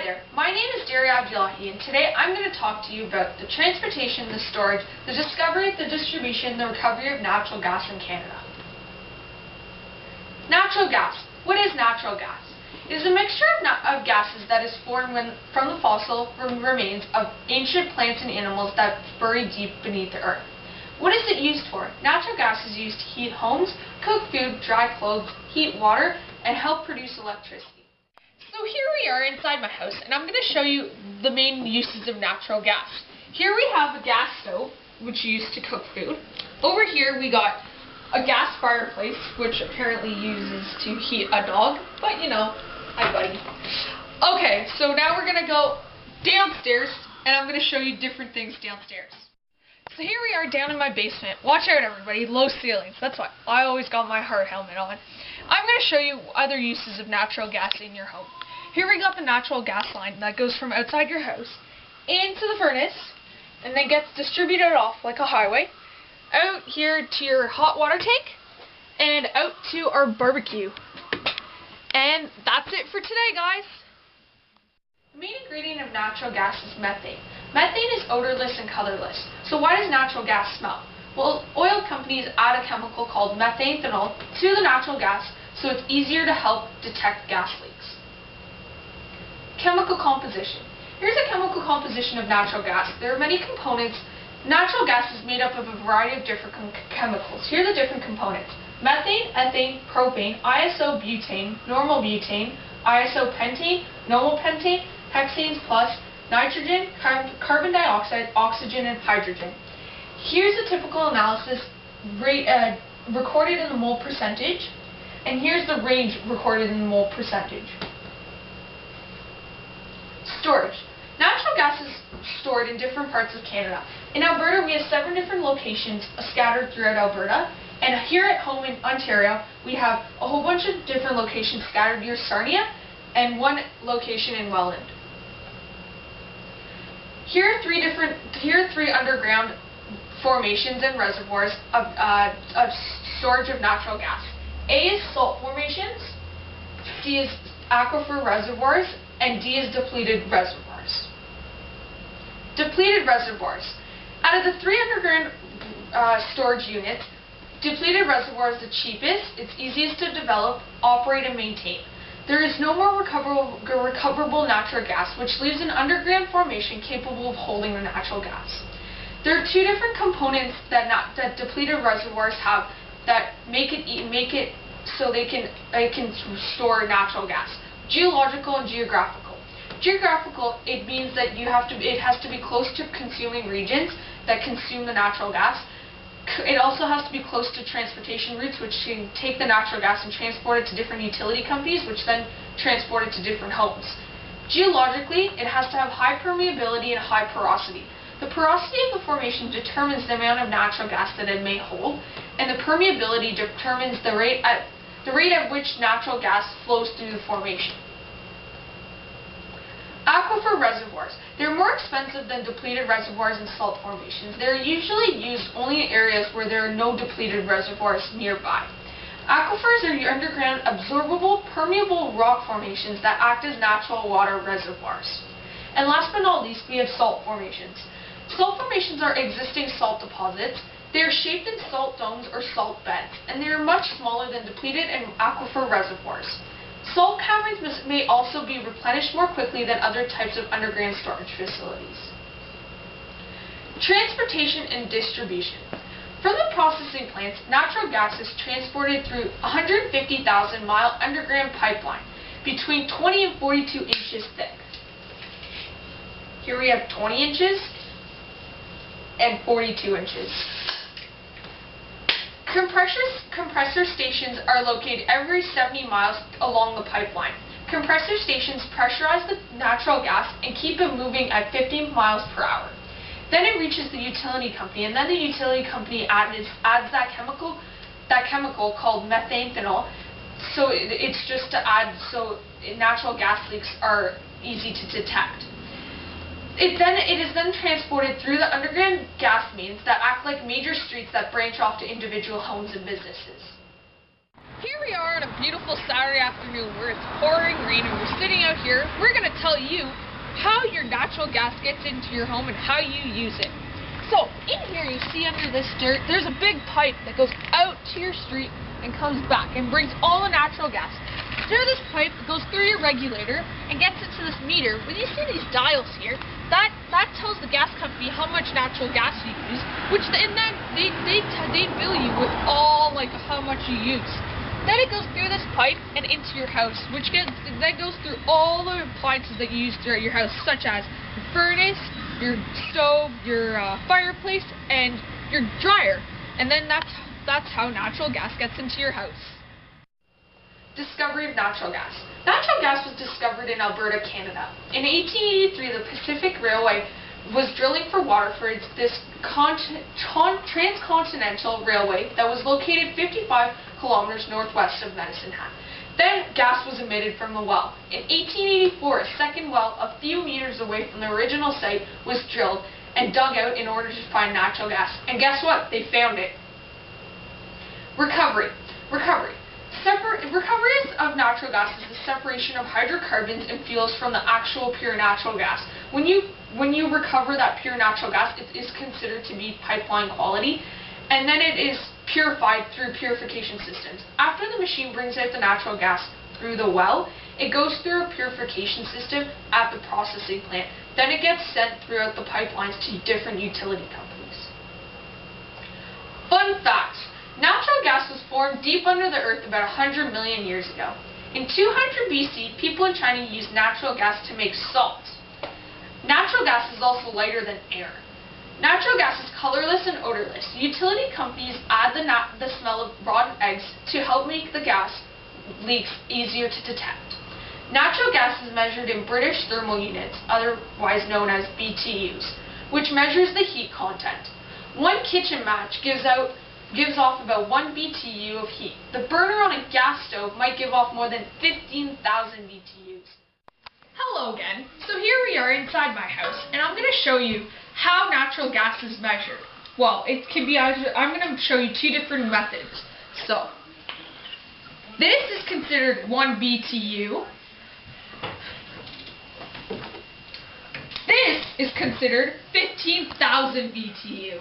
there, my name is Darya Abdollahi, and today I'm going to talk to you about the transportation, the storage, the discovery, the distribution, the recovery of natural gas in Canada. Natural gas. What is natural gas? It is a mixture of gases that is formed from the fossil remains of ancient plants and animals that bury deep beneath the earth. What is it used for? Natural gas is used to heat homes, cook food, dry clothes, heat water, and help produce electricity. So here we are inside my house, and I'm going to show you the main uses of natural gas. Here we have a gas stove, which you use to cook food. Over here we got a gas fireplace, which apparently uses to heat a dog, but you know, hi buddy. Okay, so now we're going to go downstairs, and I'm going to show you different things downstairs. So here we are down in my basement. Watch out everybody, low ceilings. That's why I always got my hard helmet on. I'm going to show you other uses of natural gas in your home. Here we got the natural gas line that goes from outside your house into the furnace and then gets distributed off like a highway out here to your hot water tank and out to our barbecue. And that's it for today, guys. The main ingredient of natural gas is methane. Methane is odorless and colorless. So why does natural gas smell? Well, oil companies add a chemical called methanol to the natural gas so it's easier to help detect gas leaks. Chemical composition. Here's a chemical composition of natural gas. There are many components. Natural gas is made up of a variety of different chemicals. Here are the different components. Methane, ethane, propane, isobutane, normal butane, isobentane, normal pentane, hexanes plus, nitrogen, carbon dioxide, oxygen, and hydrogen. Here's a typical analysis recorded in the mole percentage, and here's the range recorded in the mole percentage. Storage. Natural gas is stored in different parts of Canada. In Alberta, we have 7 different locations scattered throughout Alberta, and here at home in Ontario, we have a whole bunch of different locations scattered near Sarnia, and 1 location in Welland. Here are 3 underground formations and reservoirs of storage of natural gas. A is salt formations, C is aquifer reservoirs, and D is depleted reservoirs. Depleted reservoirs. Out of the 3 underground storage units, depleted reservoir is the cheapest, it's easiest to develop, operate, and maintain. There is no more recoverable natural gas, which leaves an underground formation capable of holding the natural gas. There are 2 different components that depleted reservoirs have that make it so they can store natural gas. Geological and geographical. Geographical, it means that it has to be close to consuming regions that consume the natural gas. It also has to be close to transportation routes, which can take the natural gas and transport it to different utility companies, which then transport it to different homes. Geologically, it has to have high permeability and high porosity. The porosity of the formation determines the amount of natural gas that it may hold, and the permeability determines the rate at which natural gas flows through the formation. Aquifer reservoirs. They're more expensive than depleted reservoirs and salt formations. They're usually used only in areas where there are no depleted reservoirs nearby. Aquifers are your underground absorbable, permeable rock formations that act as natural water reservoirs. And last but not least, we have salt formations. Salt formations are existing salt deposits. They are shaped in salt domes or salt beds, and they are much smaller than depleted and aquifer reservoirs. Salt caverns may also be replenished more quickly than other types of underground storage facilities. Transportation and distribution. From the processing plants, natural gas is transported through a 150,000-mile underground pipeline between 20 and 42 inches thick. Here we have 20 inches and 42 inches. Compressor stations are located every 70 miles along the pipeline. Compressor stations pressurize the natural gas and keep it moving at 50 miles per hour. Then it reaches the utility company, and then the utility company adds that chemical called methanol. So it's just to add so natural gas leaks are easy to detect. It is then transported through the underground gas mains that act like major streets that branch off to individual homes and businesses. Here we are on a beautiful Saturday afternoon where it's pouring rain and we're sitting out here. We're going to tell you how your natural gas gets into your home and how you use it. So, in here you see under this dirt, there's a big pipe that goes out to your street and comes back and brings all the natural gas. Through this pipe, it goes through your regulator and gets into this meter. When you see these dials here, that tells the gas company how much natural gas you use, which and then they bill you with all how much you use. Then it goes through this pipe and into your house, that goes through all the appliances that you use throughout your house, such as your furnace, your stove, your fireplace, and your dryer. And then that's how natural gas gets into your house. Discovery of natural gas. Natural gas was discovered in Alberta, Canada. In 1883, the Pacific Railway was drilling for water for this transcontinental railway that was located 55 kilometers northwest of Medicine Hat. Then gas was emitted from the well. In 1884, a second well a few meters away from the original site was drilled and dug out in order to find natural gas. And guess what? They found it. Recovery. Recovery of natural gas is the separation of hydrocarbons and fuels from the actual pure natural gas. When you recover that pure natural gas, it is considered to be pipeline quality, and then it is purified through purification systems. After the machine brings out the natural gas through the well, it goes through a purification system at the processing plant. Then it gets sent throughout the pipelines to different utility companies. Fun fact. Natural gas was formed deep under the earth about 100 million years ago. In 200 BC, people in China used natural gas to make salt. Natural gas is also lighter than air. Natural gas is colorless and odorless. Utility companies add the smell of rotten eggs to help make the gas leaks easier to detect. Natural gas is measured in British thermal units, otherwise known as BTUs, which measures the heat content. One kitchen match gives off about 1 BTU of heat. The burner on a gas stove might give off more than 15,000 BTUs. Hello again. So here we are inside my house, and I'm going to show you how natural gas is measured. Well, it can be either, I'm going to show you two different methods. So, this is considered 1 BTU. This is considered 15,000 BTU.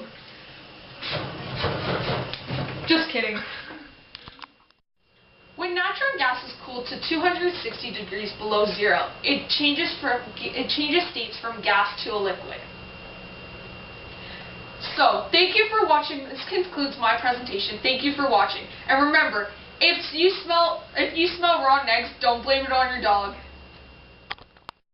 Just kidding. When natural gas is cooled to 260 degrees below zero, it changes states from gas to a liquid. So, thank you for watching. This concludes my presentation. Thank you for watching. And remember, if you smell rotten eggs, don't blame it on your dog.